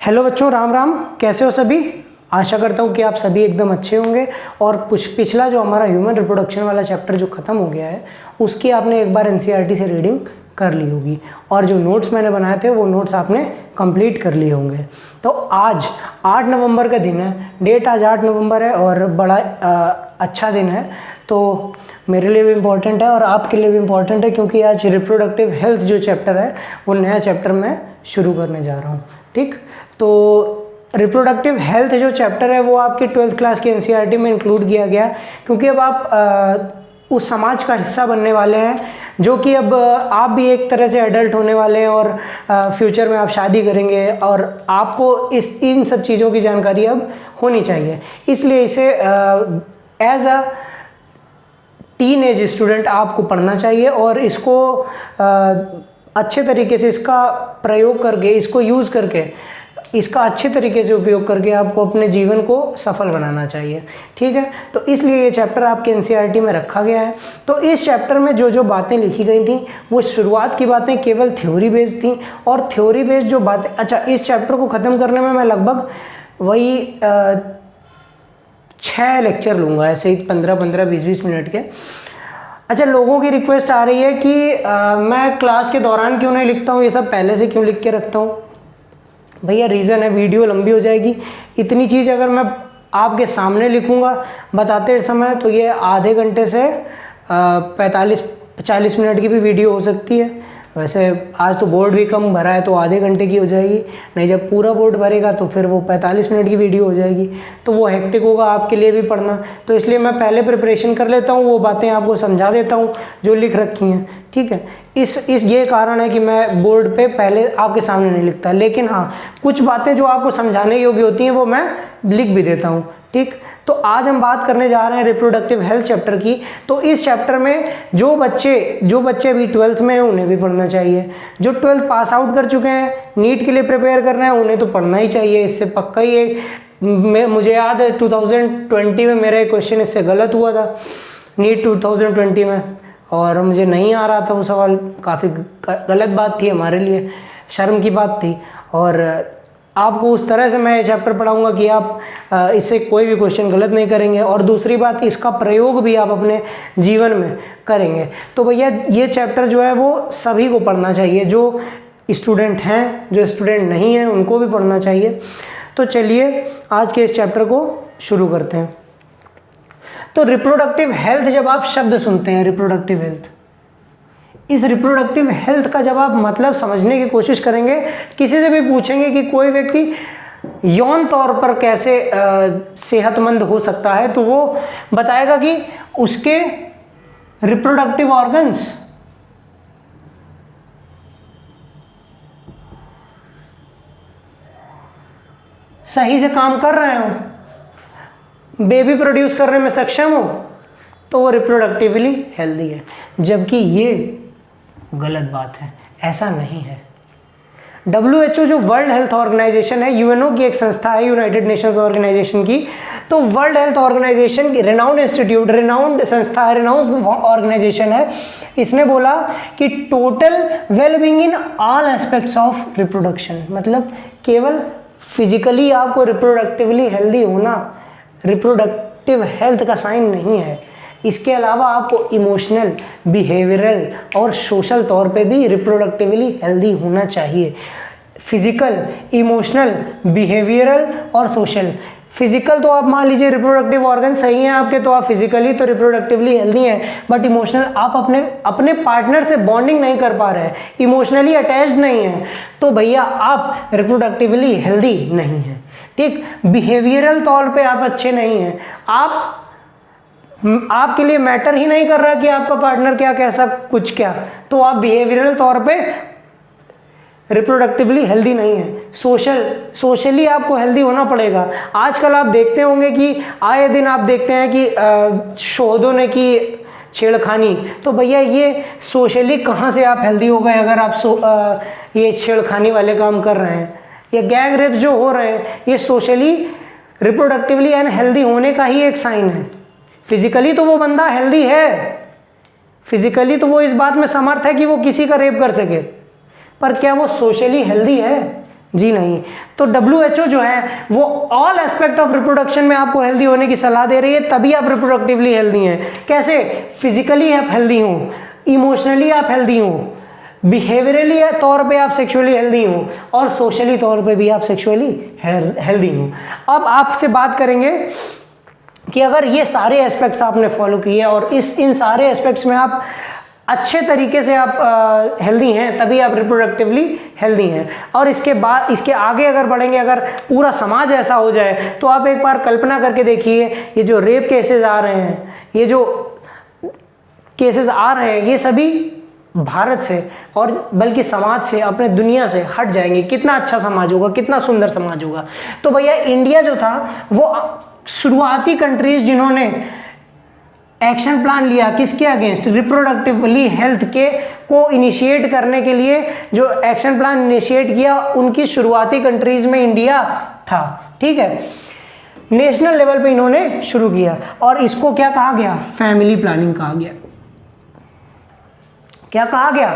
Hello बच्चों, राम राम। कैसे हो सभी? आशा करता हूँ कि आप सभी एकदम अच्छे होंगे। और पिछला जो हमारा ह्यूमन रिप्रोडक्शन वाला चैप्टर जो ख़त्म हो गया है उसकी आपने एक बार एनसीईआरटी से रीडिंग कर ली होगी और जो नोट्स मैंने बनाए थे वो नोट्स आपने कंप्लीट कर लिए होंगे। तो आज 8 नवंबर का दिन है, डेट आज 8 नवंबर है और बड़ा अच्छा दिन है। तो मेरे लिए भी इम्पॉर्टेंट है और आपके लिए भी इम्पॉर्टेंट है, क्योंकि आज रिप्रोडक्टिव हेल्थ जो चैप्टर है वो नया चैप्टर मैं शुरू करने जा रहा हूँ। ठीक, तो रिप्रोडक्टिव हेल्थ जो चैप्टर है वो आपकी 12th क्लास की एनसीईआरटी में इंक्लूड किया गया, क्योंकि अब आप उस समाज का हिस्सा बनने वाले हैं जो कि अब आप भी एक तरह से एडल्ट होने वाले हैं और फ्यूचर में आप शादी करेंगे और आपको इन सब चीज़ों की जानकारी अब होनी चाहिए। इसलिए इसे as a teenage student आपको पढ़ना चाहिए और इसको अच्छे तरीके से इसका प्रयोग करके, इसको यूज़ करके, इसका अच्छे तरीके से उपयोग करके आपको अपने जीवन को सफल बनाना चाहिए। ठीक है, तो इसलिए ये चैप्टर आपके एनसीईआरटी में रखा गया है। तो इस चैप्टर में जो जो बातें लिखी गई थी वो शुरुआत की बातें केवल थ्योरी बेस्ड थी और थ्योरी बेस्ड जो बातें, अच्छा, इस चैप्टर को ख़त्म करने में मैं लगभग वही 6 लेक्चर लूँगा, ऐसे ही 15-15, 20-20 मिनट के। अच्छा, लोगों की रिक्वेस्ट आ रही है कि मैं क्लास के दौरान क्यों नहीं लिखता हूँ, ये सब पहले से क्यों लिख के रखता हूँ। भैया रीज़न है, वीडियो लंबी हो जाएगी। इतनी चीज़ अगर मैं आपके सामने लिखूँगा बताते समय तो ये आधे घंटे से 45-40 मिनट की भी वीडियो हो सकती है। वैसे आज तो बोर्ड भी कम भरा है तो आधे घंटे की हो जाएगी, नहीं जब पूरा बोर्ड भरेगा तो फिर वो 45 मिनट की वीडियो हो जाएगी, तो वो हेक्टिक होगा आपके लिए भी पढ़ना। तो इसलिए मैं पहले प्रिपरेशन कर लेता हूँ, वो बातें आपको समझा देता हूँ जो लिख रखी हैं। ठीक है, इस ये कारण है कि मैं बोर्ड पे पहले आपके सामने नहीं लिखता, लेकिन हाँ, कुछ बातें जो आपको समझाने योग्य होती हैं वो मैं लिख भी देता हूँ। ठीक, तो आज हम बात करने जा रहे हैं रिप्रोडक्टिव हेल्थ चैप्टर की। तो इस चैप्टर में जो बच्चे अभी 12th में हैं उन्हें भी पढ़ना चाहिए, जो 12th पास आउट कर चुके हैं, नीट के लिए प्रिपेयर कर रहे हैं, उन्हें तो पढ़ना ही चाहिए। इससे पक्का ही है, मुझे याद है 2020 में मेरा एक क्वेश्चन इससे गलत हुआ था नीट 2020 में, और मुझे नहीं आ रहा था वो सवाल। काफ़ी गलत बात थी, हमारे लिए शर्म की बात थी। और आपको उस तरह से मैं ये चैप्टर पढ़ाऊंगा कि आप इससे कोई भी क्वेश्चन गलत नहीं करेंगे, और दूसरी बात, इसका प्रयोग भी आप अपने जीवन में करेंगे। तो भैया ये चैप्टर जो है वो सभी को पढ़ना चाहिए, जो स्टूडेंट हैं, जो स्टूडेंट नहीं हैं उनको भी पढ़ना चाहिए। तो चलिए आज के इस चैप्टर को शुरू करते हैं। तो रिप्रोडक्टिव हेल्थ, जब आप शब्द सुनते हैं रिप्रोडक्टिव हेल्थ, इस रिप्रोडक्टिव हेल्थ का जब आप मतलब समझने की कोशिश करेंगे, किसी से भी पूछेंगे कि कोई व्यक्ति यौन तौर पर कैसे सेहतमंद हो सकता है, तो वो बताएगा कि उसके रिप्रोडक्टिव ऑर्गन्स सही से काम कर रहे हो, बेबी प्रोड्यूस करने में सक्षम हो, तो वो रिप्रोडक्टिवली हेल्दी है। जबकि ये गलत बात है, ऐसा नहीं है। WHO जो वर्ल्ड हेल्थ ऑर्गेनाइजेशन है, यूएनओ की एक संस्था है, यूनाइटेड नेशंस ऑर्गेनाइजेशन की, तो वर्ल्ड हेल्थ ऑर्गेनाइजेशन की रिनाउंड इंस्टीट्यूट, रिनाउंड संस्था है, रिनाउंड ऑर्गेनाइजेशन है, इसने बोला कि total wellbeing in all aspects of reproduction, मतलब केवल फिजिकली आपको रिप्रोडक्टिवली हेल्दी होना रिप्रोडक्टिव हेल्थ का साइन नहीं है, इसके अलावा आपको इमोशनल, बिहेवियरल और सोशल तौर पे भी रिप्रोडक्टिवली हेल्दी होना चाहिए। फिजिकल, इमोशनल, बिहेवियरल और सोशल। फिजिकल तो आप मान लीजिए रिप्रोडक्टिव ऑर्गन सही हैं आपके, तो आप फिजिकली तो रिप्रोडक्टिवली हेल्दी हैं, बट इमोशनल आप अपने पार्टनर से बॉन्डिंग नहीं कर पा रहे हैं, इमोशनली अटैच्ड नहीं हैं, तो भैया आप रिप्रोडक्टिवली हेल्दी नहीं हैं। ठीक, बिहेवियरल तौर पे आप अच्छे नहीं हैं, आपके लिए मैटर ही नहीं कर रहा कि आपका पार्टनर क्या, कैसा कुछ क्या, तो आप बिहेवियरल तौर पे रिप्रोडक्टिवली हेल्दी नहीं है। सोशली आपको हेल्दी होना पड़ेगा। आजकल आप देखते होंगे कि आए दिन आप देखते हैं कि शोहदों ने की छेड़खानी, तो भैया ये सोशली कहाँ से आप हेल्दी हो गए अगर आप ये छेड़खानी वाले काम कर रहे हैं, या गैंग रेप जो हो रहे हैं, ये सोशली रिप्रोडक्टिवली अनहेल्दी होने का ही एक साइन है। फिजिकली तो वो बंदा हेल्दी है, फिजिकली तो वो इस बात में समर्थ है कि वो किसी का रेप कर सके, पर क्या वो सोशली हेल्दी है? जी नहीं। तो WHO जो है वो ऑल एस्पेक्ट ऑफ रिप्रोडक्शन में आपको हेल्दी होने की सलाह दे रही है, तभी आप रिप्रोडक्टिवली हेल्दी हैं। कैसे? फिजिकली आप हेल्दी हो, इमोशनली आप हेल्दी हो, बिहेवियरली तौर पे आप सेक्सुअली हेल्दी हो, और सोशली तौर पे भी आप सेक्सुअली हेल्दी हो। अब आपसे बात करेंगे कि अगर ये सारे एस्पेक्ट्स आपने फॉलो किए और इन सारे एस्पेक्ट्स में आप अच्छे तरीके से आप हेल्दी हैं, तभी आप रिप्रोडक्टिवली हेल्दी हैं। और इसके बाद इसके आगे अगर बढ़ेंगे, अगर पूरा समाज ऐसा हो जाए, तो आप एक बार कल्पना करके देखिए, ये जो रेप केसेस आ रहे हैं, ये जो केसेस आ रहे हैं, ये सभी भारत से और बल्कि समाज से, अपने दुनिया से हट जाएंगे। कितना अच्छा समाज होगा, कितना सुंदर समाज होगा। तो भैया इंडिया जो था वो शुरुआती कंट्रीज जिन्होंने एक्शन प्लान लिया किसके अगेंस्ट, रिप्रोडक्टिवली हेल्थ के को इनिशिएट करने के लिए जो एक्शन प्लान इनिशिएट किया, उनकी शुरुआती कंट्रीज में इंडिया था। ठीक है, नेशनल लेवल पे इन्होंने शुरू किया और इसको क्या कहा गया? फैमिली प्लानिंग कहा गया। क्या कहा गया?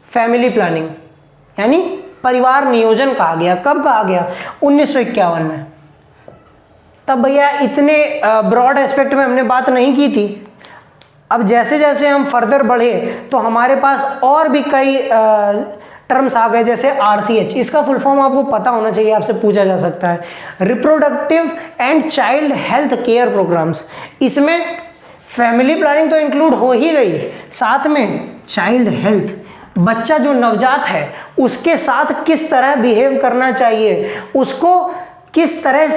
फैमिली प्लानिंग, यानी परिवार नियोजन कहा गया। कब कहा गया? 1951 में। तब भैया इतने ब्रॉड एस्पेक्ट में हमने बात नहीं की थी। अब जैसे जैसे हम फर्दर बढ़े तो हमारे पास और भी कई टर्म्स आ गए, जैसे RCH। इसका फुल फॉर्म आपको पता होना चाहिए, आपसे पूछा जा सकता है, reproductive and child health care programs. इसमें फैमिली प्लानिंग तो इंक्लूड हो ही गई, साथ में चाइल्ड हेल्थ, बच्चा जो नवजात है उसके साथ किस तरह बिहेव करना चाहिए, उसको किस तरह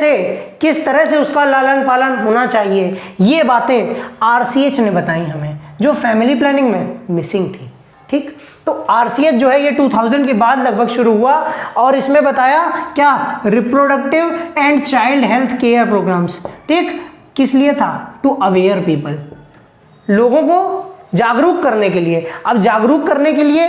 से उसका लालन पालन होना चाहिए, ये बातें RCH ने बताई हमें, जो फैमिली प्लानिंग में मिसिंग थी। ठीक, तो RCH जो है ये 2000 के बाद लगभग शुरू हुआ और इसमें बताया क्या? Reproductive and child health care programs. ठीक, किस लिए था? टू अवेयर पीपल, लोगों को जागरूक करने के लिए। अब जागरूक करने के लिए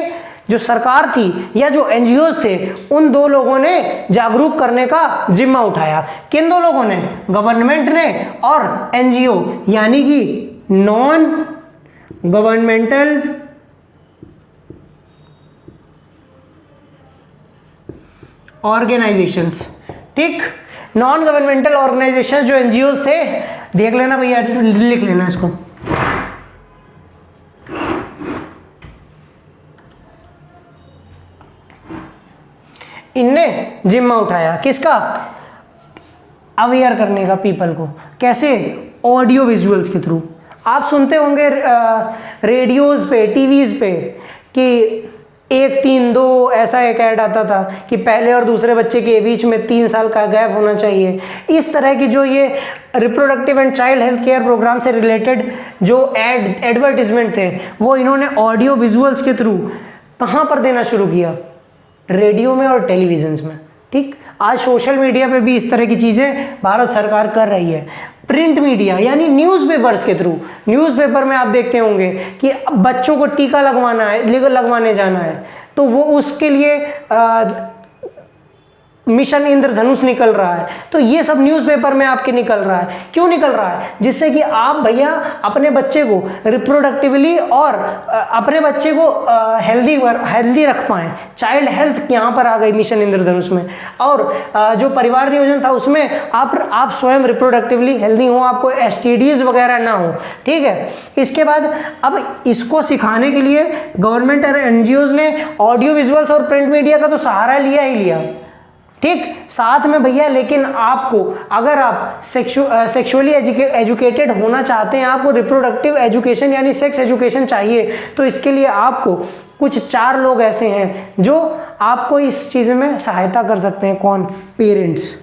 जो सरकार थी या जो NGOs थे, उन दो लोगों ने जागरूक करने का जिम्मा उठाया। किन दो लोगों ने? गवर्नमेंट ने और NGO, यानी कि नॉन गवर्नमेंटल ऑर्गेनाइजेशंस। ठीक, नॉन गवर्नमेंटल ऑर्गेनाइजेशन जो NGOs थे, देख लेना भैया, लिख लेना इसको। इनने जिम्मा उठाया किसका? अवेयर करने का पीपल को। कैसे? ऑडियो विजुअल्स के थ्रू। आप सुनते होंगे रेडियोज पे, टीवीज पे कि 1-3-2 ऐसा एक ऐड आता था कि पहले और दूसरे बच्चे के बीच में 3 साल का गैप होना चाहिए। इस तरह की जो ये reproductive and child health care program से रिलेटेड जो एडवर्टिजमेंट थे, वो इन्होंने ऑडियो विजुअल्स के थ्रू कहाँ पर देना शुरू किया? रेडियो में और टेलीविजन में। ठीक, आज सोशल मीडिया पे भी इस तरह की चीज़ें भारत सरकार कर रही है। प्रिंट मीडिया यानी न्यूज़पेपर्स के थ्रू, न्यूज़पेपर में आप देखते होंगे कि बच्चों को टीका लगवाने जाना है, तो वो उसके लिए मिशन इंद्रधनुष निकल रहा है। तो ये सब न्यूज़पेपर में आपके निकल रहा है। क्यों निकल रहा है? जिससे कि आप भैया अपने बच्चे को रिप्रोडक्टिवली और अपने बच्चे को हेल्दी रख पाएँ। चाइल्ड हेल्थ यहाँ पर आ गई मिशन इंद्रधनुष में, और जो परिवार नियोजन था उसमें आप स्वयं रिप्रोडक्टिवली हेल्दी हो, आपको STDs वगैरह ना हो। ठीक है, इसके बाद अब इसको सिखाने के लिए गवर्नमेंट और NGOs ने ऑडियो विजुअल्स और प्रिंट मीडिया का तो सहारा लिया ही लिया। ठीक, साथ में भैया, लेकिन आपको अगर आप सेक्सुअली एजुकेटेड होना चाहते हैं, आपको रिप्रोडक्टिव एजुकेशन यानी सेक्स एजुकेशन चाहिए, तो इसके लिए आपको कुछ 4 लोग ऐसे हैं जो आपको इस चीज़ में सहायता कर सकते हैं। कौन? पेरेंट्स,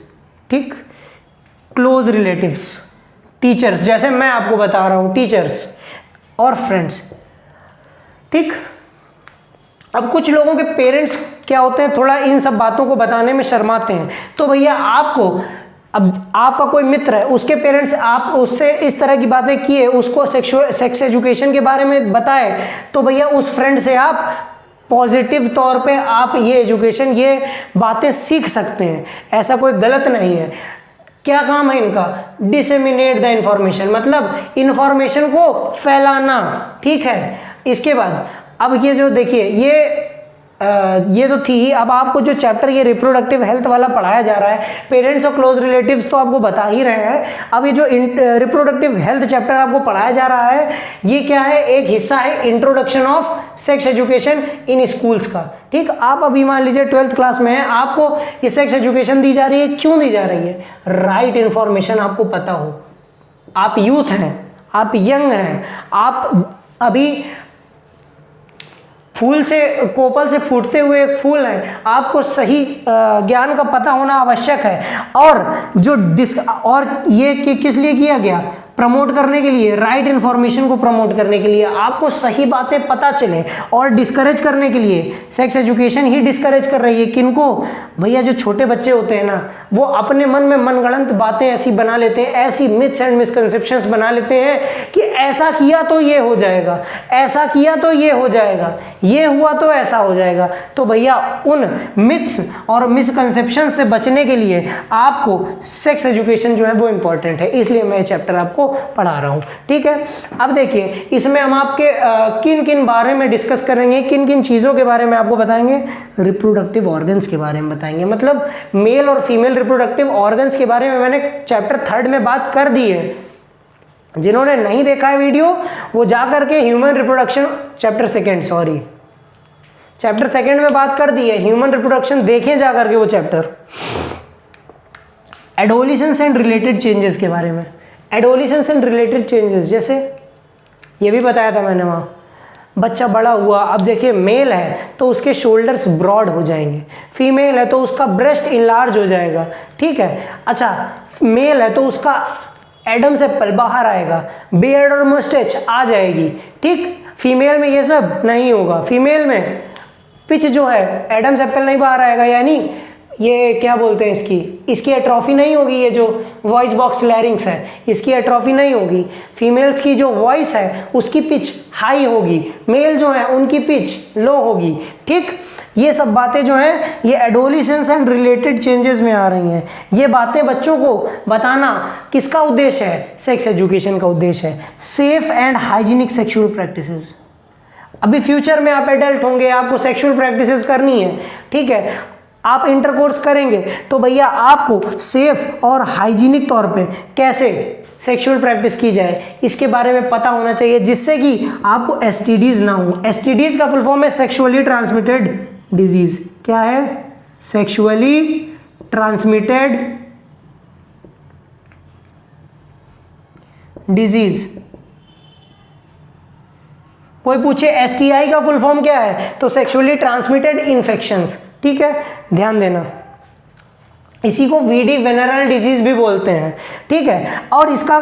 ठीक, क्लोज रिलेटिव्स, टीचर्स, जैसे मैं आपको बता रहा हूँ, टीचर्स और फ्रेंड्स। ठीक, अब कुछ लोगों के पेरेंट्स क्या होते हैं, थोड़ा इन सब बातों को बताने में शर्माते हैं। तो भैया आपको, अब आपका कोई मित्र है, उसके पेरेंट्स आप उससे इस तरह की बातें किए, उसको सेक्स एजुकेशन के बारे में बताए, तो भैया उस फ्रेंड से आप पॉजिटिव तौर पे आप ये एजुकेशन, ये बातें सीख सकते हैं। ऐसा कोई गलत नहीं है। क्या काम है इनका? डिसेमिनेट द इंफॉर्मेशन, मतलब इंफॉर्मेशन को फैलाना। ठीक है, इसके बाद अब ये जो देखिए, ये ये तो थी ही। अब आपको जो चैप्टर ये रिप्रोडक्टिव हेल्थ वाला पढ़ाया जा रहा है, पेरेंट्स और क्लोज रिलेटिव्स तो आपको बता ही रहे हैं। अब ये जो रिप्रोडक्टिव हेल्थ चैप्टर आपको पढ़ाया जा रहा है, ये क्या है, एक हिस्सा है introduction of sex education in schools का। ठीक, आप अभी मान लीजिए 12th क्लास में है, आपको ये सेक्स एजुकेशन दी जा रही है। क्यों दी जा रही है? राइट इन्फॉर्मेशन आपको पता हो। आप यूथ हैं, आप यंग हैं, आप अभी फूल से, कोपल से फूटते हुए एक फूल है, आपको सही ज्ञान का पता होना आवश्यक है। और जो और ये किस लिए किया गया? प्रमोट करने के लिए, राइट इन्फॉर्मेशन को प्रमोट करने के लिए, आपको सही बातें पता चले, और डिस्करेज करने के लिए। सेक्स एजुकेशन ही डिस्करेज कर रही है किनको? भैया जो छोटे बच्चे होते हैं ना, वो अपने मन में मनगढ़ंत बातें ऐसी बना लेते हैं, ऐसी मिथ्स एंड मिसकंसेप्शंस बना लेते हैं कि ऐसा किया तो ये हो जाएगा, ऐसा किया तो ये हो जाएगा, ये हुआ तो ऐसा हो जाएगा। तो भैया उन मिथ्स और मिसकंसेप्शन से बचने के लिए आपको सेक्स एजुकेशन जो है वो इंपॉर्टेंट है, इसलिए मैं चैप्टर आपको पढ़ा रहा हूं। ठीक है, अब देखिए इसमें हम आपके किन किन बारे में डिस्कस करेंगे, किन किन चीज़ों के बारे में आपको बताएंगे? रिप्रोडक्टिव ऑर्गन्स के बारे में बताएंगे, मतलब मेल और फीमेल रिप्रोडक्टिव ऑर्गन्स के बारे में मैंने चैप्टर 3 में बात कर दी है। जिन्होंने नहीं देखा है वीडियो, वो जा करके ह्यूमन रिप्रोडक्शन चैप्टर 2 में बात कर दी है, ह्यूमन रिप्रोडक्शन देखें जा करके वो chapter. Adolescence and related changes के बारे में, एडोलिसेंस एंड रिलेटेड चेंजेस, जैसे ये भी बताया था मैंने वहाँ, बच्चा बड़ा हुआ, अब देखिए मेल है तो उसके शोल्डर्स ब्रॉड हो जाएंगे, फीमेल है तो उसका ब्रेस्ट इनलार्ज हो जाएगा। ठीक है, अच्छा मेल है तो उसका एडम्स एप्पल बाहर आएगा, बियर्ड और मस्टैच आ जाएगी। ठीक, फीमेल में ये सब नहीं होगा, फीमेल में पिच जो है एडम्स एप्पल नहीं बाहर आएगा, यानी ये क्या बोलते हैं इसकी एट्रॉफी नहीं होगी। ये जो वॉइस बॉक्स लैरिंग्स है, इसकी एट्रॉफी नहीं होगी। फीमेल्स की जो वॉइस है उसकी पिच हाई होगी, मेल जो है उनकी पिच लो होगी। ठीक, ये सब बातें जो हैं ये एडोलिसेंस एंड रिलेटेड चेंजेस में आ रही हैं। ये बातें बच्चों को बताना किसका उद्देश्य है? सेक्स एजुकेशन का उद्देश्य है। Safe and hygienic sexual practices, अभी फ्यूचर में आप एडल्ट होंगे, आपको सेक्सुअल प्रैक्टिसेस करनी है। ठीक है, आप इंटरकोर्स करेंगे तो भैया आपको सेफ और हाइजीनिक तौर पे कैसे सेक्सुअल प्रैक्टिस की जाए इसके बारे में पता होना चाहिए, जिससे कि आपको एसटीडीज ना हो। एसटीडीज का फुल फॉर्म है सेक्सुअली ट्रांसमिटेड डिजीज। क्या है? Sexually transmitted disease. कोई पूछे एसटीआई का फुल फॉर्म क्या है, तो सेक्सुअली ट्रांसमिटेड इन्फेक्शंस। ठीक है, ध्यान देना, इसी को वीडी वेनरल डिजीज भी बोलते हैं। ठीक है, और इसका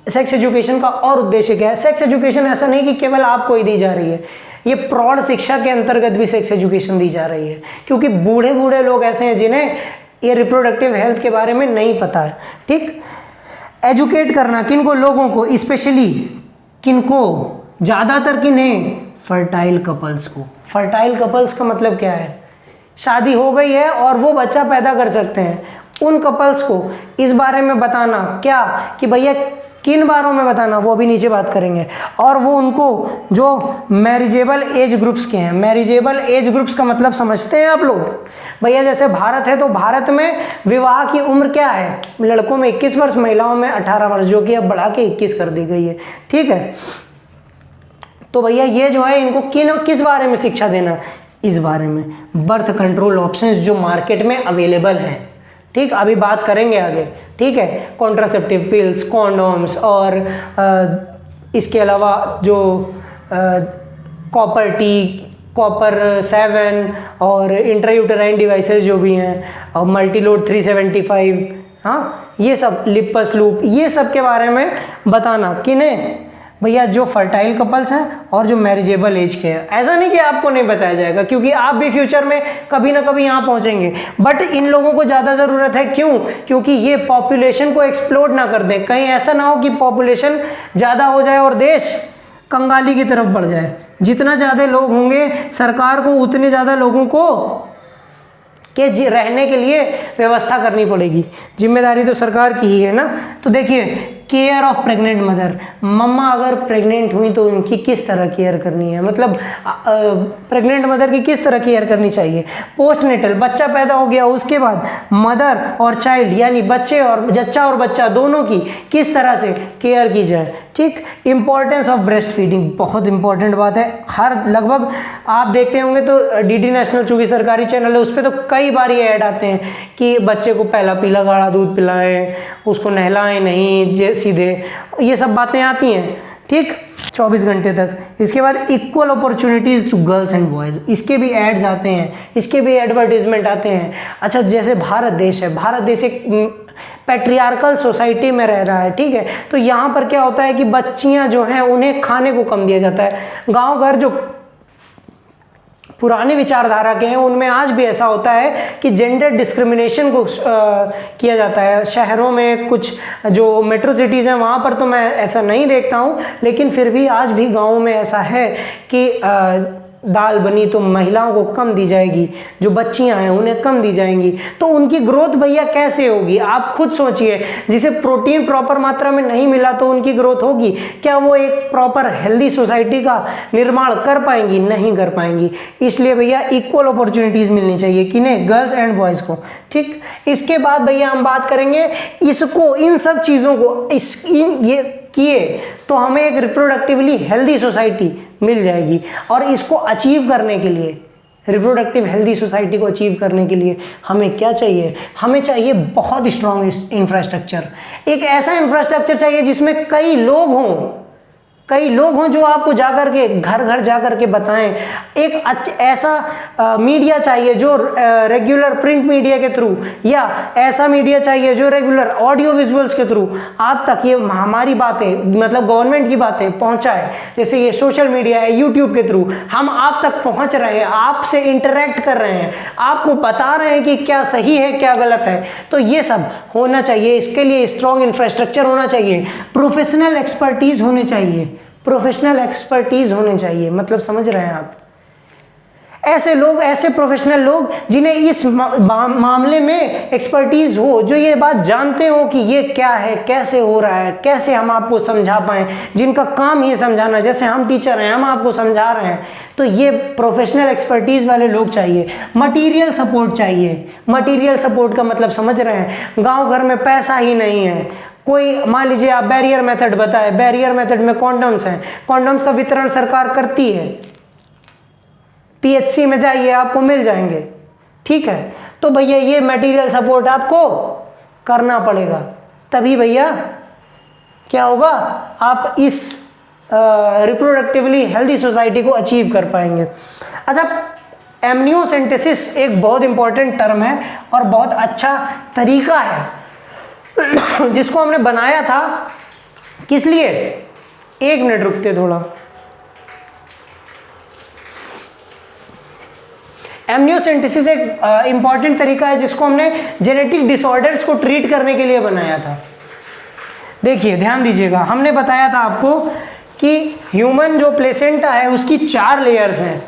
सेक्स एजुकेशन का और उद्देश्य क्या है? सेक्स एजुकेशन ऐसा नहीं कि केवल आपको ही दी जा रही है, ये प्रौढ़ शिक्षा के अंतर्गत भी सेक्स एजुकेशन दी जा रही है, क्योंकि बूढ़े बूढ़े लोग ऐसे हैं जिन्हें ये रिप्रोडक्टिव हेल्थ के बारे में नहीं पता है। ठीक, एजुकेट करना किनको? लोगों को, स्पेशली किनको? ज़्यादातर किन्हें? फर्टाइल कपल्स को। फर्टाइल कपल्स का मतलब क्या है? शादी हो गई है और वो बच्चा पैदा कर सकते हैं, उन कपल्स को इस बारे में बताना। क्या कि भैया किन बारों में बताना, वो अभी नीचे बात करेंगे। और वो उनको जो मैरिजेबल एज ग्रुप्स के हैं, मैरिजेबल एज ग्रुप्स का मतलब समझते हैं आप लोग? भैया जैसे भारत है तो भारत में विवाह की उम्र क्या है? लड़कों में 21 वर्ष, महिलाओं में 18 वर्ष, जो कि अब बढ़ा के 21 कर दी गई है। ठीक है, तो भैया ये जो है इनको किस बारे में शिक्षा देना? इस बारे में बर्थ कंट्रोल ऑप्शंस जो मार्केट में अवेलेबल हैं। ठीक, अभी बात करेंगे आगे। ठीक है, कॉन्ट्रासेप्टिव पिल्स, कॉन्डोम्स, और इसके अलावा जो कॉपर टी, कॉपर 7 और इंट्रायूटेराइन डिवाइसेस जो भी हैं, और मल्टीलोड 375, हाँ ये सब, लिपस लूप, ये सब के बारे में बताना। किन्हें? भैया जो फर्टाइल कपल्स हैं और जो मैरिजेबल एज के हैं। ऐसा नहीं कि आपको नहीं बताया जाएगा, क्योंकि आप भी फ्यूचर में कभी ना कभी यहाँ पहुँचेंगे, बट इन लोगों को ज़्यादा ज़रूरत है। क्यों? क्योंकि ये पॉपुलेशन को एक्सप्लोड ना कर दें, कहीं ऐसा ना हो कि पॉपुलेशन ज़्यादा हो जाए और देश कंगाली की तरफ बढ़ जाए। जितना ज़्यादा लोग होंगे, सरकार को उतने ज़्यादा लोगों को के रहने के लिए व्यवस्था करनी पड़ेगी। जिम्मेदारी तो सरकार की ही है ना। तो देखिए केयर ऑफ प्रेग्नेंट मदर, मम्मा अगर प्रेग्नेंट हुई तो उनकी किस तरह केयर करनी है, मतलब प्रेग्नेंट मदर की किस तरह केयर करनी चाहिए। पोस्टनेटल, बच्चा पैदा हो गया उसके बाद मदर और चाइल्ड यानी बच्चे और जच्चा और बच्चा दोनों की किस तरह से केयर की जाए, ठीक। इंपॉर्टेंस ऑफ ब्रेस्ट फीडिंग, बहुत इंपॉर्टेंट बात है। हर लगभग आप देखते होंगे तो डीडी नेशनल चूंकि सरकारी चैनल है उस पर तो कई बार ये ऐड आते हैं कि बच्चे को पहला पीला गाढ़ा दूध पिलाएं, उसको नहलाएं नहीं सीधे, ये सब बातें आती हैं, ठीक, 24 घंटे तक। इसके बाद equal opportunities to girls and boys, इसके भी एड्स आते हैं, इसके भी एडवर्टीजमेंट आते हैं। अच्छा, जैसे भारत देश है, भारत देश एक पैट्रियार्कल सोसाइटी में रह रहा है, ठीक है, तो यहाँ पर क्या होता है कि बच्चियाँ जो हैं उन्हें खाने को कम दिया जाता है। गाँव घर जो पुराने विचारधारा के हैं उनमें आज भी ऐसा होता है कि जेंडर डिस्क्रिमिनेशन को किया जाता है। शहरों में कुछ जो मेट्रो सिटीज़ हैं वहाँ पर तो मैं ऐसा नहीं देखता हूँ, लेकिन फिर भी आज भी गाँव में ऐसा है कि दाल बनी तो महिलाओं को कम दी जाएगी, जो बच्चियां हैं उन्हें कम दी जाएंगी, तो उनकी ग्रोथ भैया कैसे होगी, आप खुद सोचिए। जिसे प्रोटीन प्रॉपर मात्रा में नहीं मिला तो उनकी ग्रोथ होगी क्या? वो एक प्रॉपर हेल्दी सोसाइटी का निर्माण कर पाएंगी? नहीं कर पाएंगी। इसलिए भैया इक्वल अपॉर्चुनिटीज़ मिलनी चाहिए किन्हें? गर्ल्स एंड बॉयज़ को, ठीक। इसके बाद भैया हम बात करेंगे इसको, इन सब चीज़ों को ये किए तो हमें एक रिप्रोडक्टिवली हेल्दी सोसाइटी मिल जाएगी। और इसको अचीव करने के लिए, रिप्रोडक्टिव हेल्दी सोसाइटी को अचीव करने के लिए हमें क्या चाहिए? हमें चाहिए बहुत स्ट्रॉन्ग इंफ्रास्ट्रक्चर। एक ऐसा इंफ्रास्ट्रक्चर चाहिए जिसमें कई लोग हों जो आपको जाकर के घर घर जाकर के बताएं। एक ऐसा मीडिया चाहिए जो रेगुलर प्रिंट मीडिया के थ्रू, या ऐसा मीडिया चाहिए जो रेगुलर ऑडियो विजुअल्स के थ्रू आप तक ये हमारी बातें, मतलब गवर्नमेंट की बातें पहुंचाए। जैसे ये सोशल मीडिया है, यूट्यूब के थ्रू हम आप तक पहुंच रहे हैं, आपसे इंटरेक्ट कर रहे हैं, आपको बता रहे हैं कि क्या सही है क्या गलत है। तो ये सब होना चाहिए। इसके लिए स्ट्रॉन्ग इंफ्रास्ट्रक्चर होना चाहिए, प्रोफेशनल एक्सपर्टीज होनी चाहिए, मतलब समझ रहे हैं आप? ऐसे लोग, ऐसे प्रोफेशनल लोग जिन्हें इस मामले में एक्सपर्टीज हो, जो ये बात जानते हो कि ये क्या है, कैसे हो रहा है, कैसे हम आपको समझा पाएं, जिनका काम ये समझाना, जैसे हम टीचर हैं, हम आपको समझा रहे हैं, तो ये प्रोफेशनल एक्सपर्टीज वाले लोग चाहिए। मटेरियल सपोर्ट चाहिए। मटेरियल सपोर्ट का मतलब समझ रहे हैं? गांव घर में पैसा ही नहीं है, कोई मान लीजिए आप बैरियर मेथड बताए, बैरियर मेथड में कॉन्डम्स हैं, कॉन्डम्स का वितरण सरकार करती है, पीएचसी में जाइए आपको मिल जाएंगे, ठीक है। तो भैया ये मटेरियल सपोर्ट आपको करना पड़ेगा, तभी भैया क्या होगा, आप इस रिप्रोडक्टिवली हेल्दी सोसाइटी को अचीव कर पाएंगे। अच्छा, एमनियोसेंटेसिस एक बहुत इंपॉर्टेंट टर्म है और बहुत अच्छा तरीका है जिसको हमने बनाया था। किस लिए? एक मिनट रुकते थोड़ा। एमनियोसेंटेसिस एक इंपॉर्टेंट तरीका है जिसको हमने जेनेटिक डिसऑर्डर्स को ट्रीट करने के लिए बनाया था। देखिए ध्यान दीजिएगा, हमने बताया था आपको कि ह्यूमन जो प्लेसेंटा है उसकी 4 लेयर्स हैं,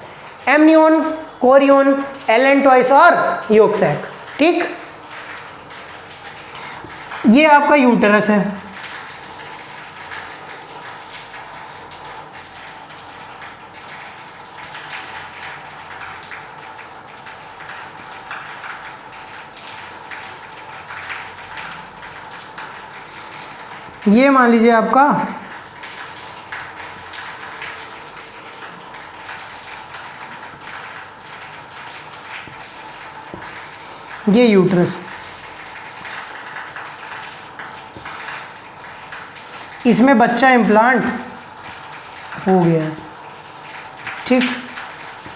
एमनियोन, कोरियोन, एलेंटॉइस और योक सैक, ठीक। ये आपका यूटेरस है, ये मान लीजिए आपका ये यूट्रस, इसमें बच्चा इम्प्लांट हो गया है, ठीक।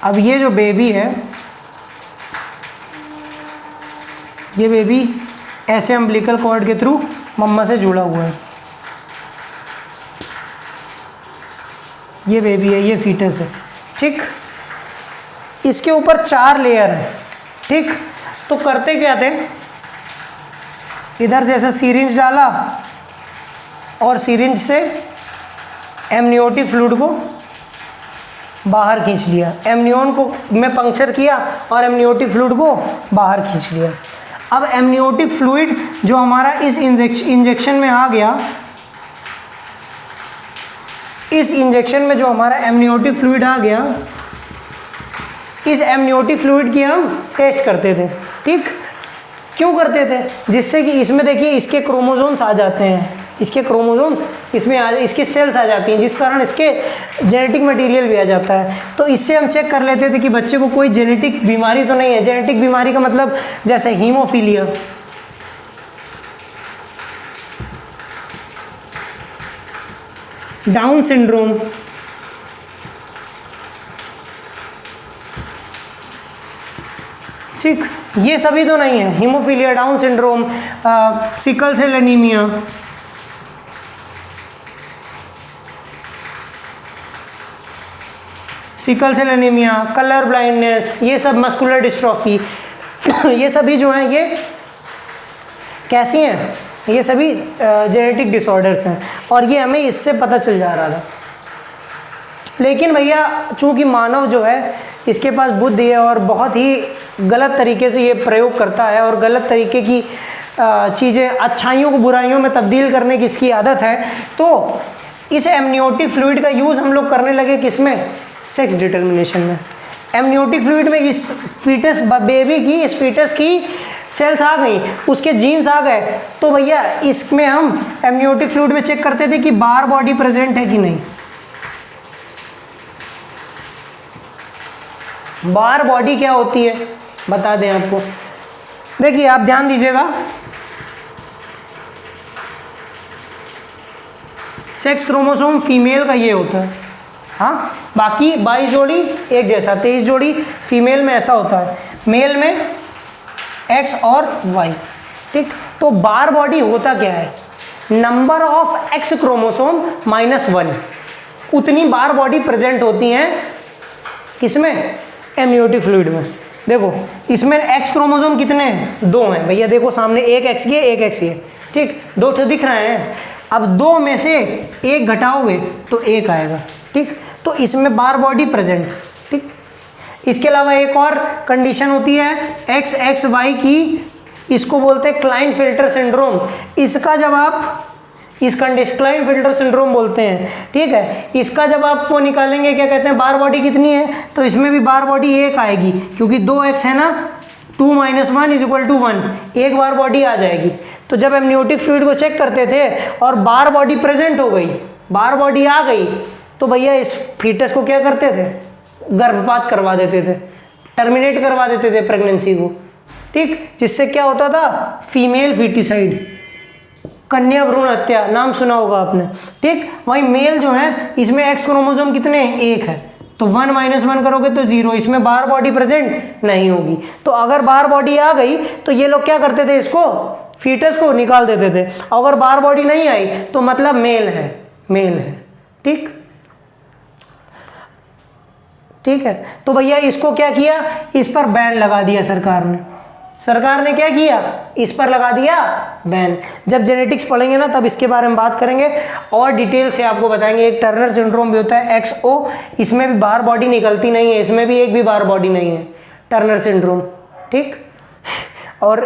अब ये जो बेबी है, ये बेबी ऐसे अम्बिलिकल कॉर्ड के थ्रू मम्मा से जुड़ा हुआ है। ये बेबी है, ये फीटस है, ठीक। इसके ऊपर 4 लेयर है, ठीक। तो करते क्या थे, इधर जैसे सीरिंज डाला और सीरिंज से एमनियोटिक फ्लूइड को बाहर खींच लिया, एमनियोन को में पंक्चर किया और एमनियोटिक फ्लूइड को बाहर खींच लिया। अब एमनियोटिक फ्लूइड जो हमारा इस इंजेक्शन में आ गया, इस इंजेक्शन में जो हमारा एमनियोटिक फ्लूइड आ गया, इस एमनियोटिक फ्लूइड की हम टेस्ट करते थे। ठीक, क्यों करते थे? जिससे कि इसमें देखिए इसके क्रोमोसोम्स आ जाते हैं, इसके क्रोमोसोम्स इसमें इसके सेल्स आ जाती हैं, जिस कारण इसके जेनेटिक मटेरियल भी आ जाता है। तो इससे हम चेक कर लेते थे कि बच्चे को कोई जेनेटिक बीमारी तो नहीं है। जेनेटिक बीमारी का मतलब जैसे हीमोफीलिया, डाउन सिंड्रोम, ठीक, ये सभी तो नहीं है। Haemophilia, Down syndrome, sickle cell anaemia, sickle cell anaemia, colour blindness, ये सब मस्कुलर डिस्ट्रॉफी, ये सभी जो हैं ये कैसी हैं? ये सभी जेनेटिक डिसऑर्डर्स हैं और ये हमें इससे पता चल जा रहा था। लेकिन भैया चूंकि मानव जो है इसके पास बुद्धि है और बहुत ही गलत तरीके से ये प्रयोग करता है और गलत तरीके की चीज़ें, अच्छाइयों को बुराइयों में तब्दील करने की इसकी आदत है, तो इस एमनियोटिक फ्लूइड का यूज़ हम लोग करने लगे किसमें? सेक्स डिटर्मिनेशन में। एमनियोटिक फ्लूइड में इस फीटस बेबी की, इस फीटस की सेल्स आ गई, उसके जीन्स आ गए, तो भैया इसमें हम एमनियोटिक फ्लूइड में चेक करते थे कि बार बॉडी प्रेजेंट है कि नहीं। बार बॉडी क्या होती है बता दें आपको। देखिए आप ध्यान दीजिएगा, सेक्स क्रोमोसोम फीमेल का ये होता है, हाँ, बाकी 22 जोड़ी एक जैसा, 23 जोड़ी फीमेल में ऐसा होता है, मेल में एक्स और वाई। ठीक, तो बार बॉडी होता क्या है? नंबर ऑफ एक्स क्रोमोसोम -1, उतनी बार बॉडी प्रेजेंट होती हैं किसमें? एमनियोटिक फ्लूइड में। देखो इसमें एक्स क्रोमोसोम कितने हैं? 2 हैं भैया, देखो सामने एक एक्स ये एक एक्स ये, ठीक, 2 तो दिख रहे हैं। अब 2 में से 1 घटाओगे तो 1 आएगा। ठीक, तो इसमें बार बॉडी प्रेजेंट। ठीक, इसके अलावा एक और कंडीशन होती है XXY की, इसको बोलते हैं क्लाइनफिल्टर सिंड्रोम। इसका जब आप इस कंडीशन क्लाइनफिल्टर सिंड्रोम बोलते हैं, ठीक है, इसका जब आप वो निकालेंगे क्या कहते हैं, बार बॉडी कितनी है, तो इसमें भी बार बॉडी 1 आएगी, क्योंकि 2x है ना, 2 - 1 = 1, एक बार बॉडी आ जाएगी। तो जब एमनियोटिक फ्लूइड को चेक करते थे और बार बॉडी प्रेजेंट हो गई, बार बॉडी आ गई, तो भैया इस फीटस को क्या करते थे? गर्भपात करवा देते थे, टर्मिनेट करवा देते थे प्रेगनेंसी को। ठीक, जिससे क्या होता था? फीमेल फीटिसाइड, कन्या भ्रूण हत्या, नाम सुना होगा आपने। ठीक, वही मेल जो है इसमें एक्स क्रोमोसोम कितने हैं? 1 है, तो 1 - 1 करोगे तो 0, इसमें बार बॉडी प्रेजेंट नहीं होगी। तो अगर बार बॉडी आ गई तो ये लोग क्या करते थे? इसको फीटस को निकाल देते थे। अगर बार बॉडी नहीं आई तो मतलब मेल है, मेल है। ठीक, ठीक है, तो भैया इसको क्या किया? इस पर बैन लगा दिया सरकार ने। सरकार ने क्या किया? इस पर लगा दिया बैन। जब जेनेटिक्स पढ़ेंगे ना तब इसके बारे में बात करेंगे और डिटेल से आपको बताएंगे। एक टर्नर सिंड्रोम भी होता है XO, इसमें भी बार बॉडी निकलती नहीं है, इसमें भी एक भी बार बॉडी नहीं है, टर्नर सिंड्रोम। ठीक, और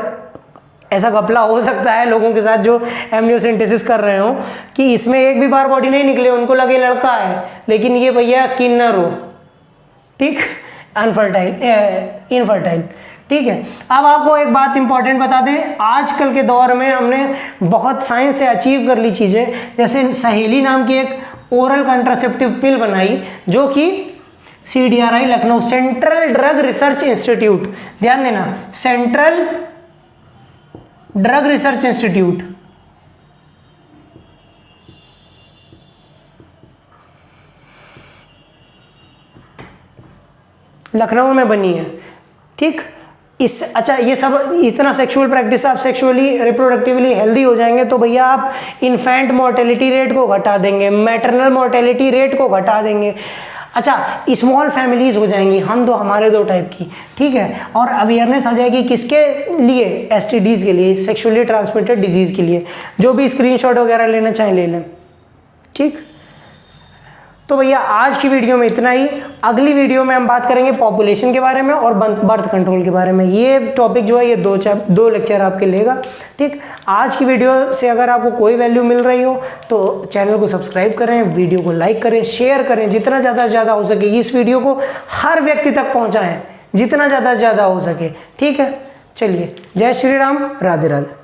ऐसा घपला हो सकता है लोगों के साथ जो एमनियोसेंटेसिस कर रहे हो कि इसमें एक भी बार बॉडी नहीं निकले, उनको लगे लड़का है, लेकिन ये भैया किन्नर हो। ठीक, अनफर्टाइल, इनफर्टाइल। ठीक है, अब आपको एक बात इंपॉर्टेंट बता दें, आजकल के दौर में हमने बहुत साइंस से अचीव कर ली चीज़ें, जैसे सहेली नाम की एक ओरल कंट्रासेप्टिव पिल बनाई, जो कि CDRI Lucknow, central drug research institute, ध्यान देना, central drug research institute, Lucknow में बनी है। ठीक, इस अच्छा ये सब इतना सेक्सुअल प्रैक्टिस, आप सेक्सुअली रिप्रोडक्टिवली हेल्दी हो जाएंगे तो भैया आप इन्फेंट मोर्टेलिटी रेट को घटा देंगे, मैटरनल मोर्टेलिटी रेट को घटा देंगे। अच्छा, स्मॉल फैमिलीज हो जाएंगी, हम दो हमारे दो टाइप की। ठीक है, और अवेयरनेस आ जाएगी किसके लिए? STDs के लिए, सेक्सुअली ट्रांसमिटेड डिजीज़ के लिए। जो भी स्क्रीनशॉट वगैरह लेना चाहें ले लें। ठीक, तो भैया आज की वीडियो में इतना ही। अगली वीडियो में हम बात करेंगे पॉपुलेशन के बारे में और बर्थ कंट्रोल के बारे में। ये टॉपिक जो है ये दो लेक्चर आपके लेगा। ठीक, आज की वीडियो से अगर आपको कोई वैल्यू मिल रही हो तो चैनल को सब्सक्राइब करें, वीडियो को लाइक करें, शेयर करें, जितना ज़्यादा से ज़्यादा हो सके इस वीडियो को हर व्यक्ति तक पहुँचाएँ, जितना ज़्यादा से ज़्यादा हो सके। ठीक है, चलिए, जय श्री राम, राधे राधे।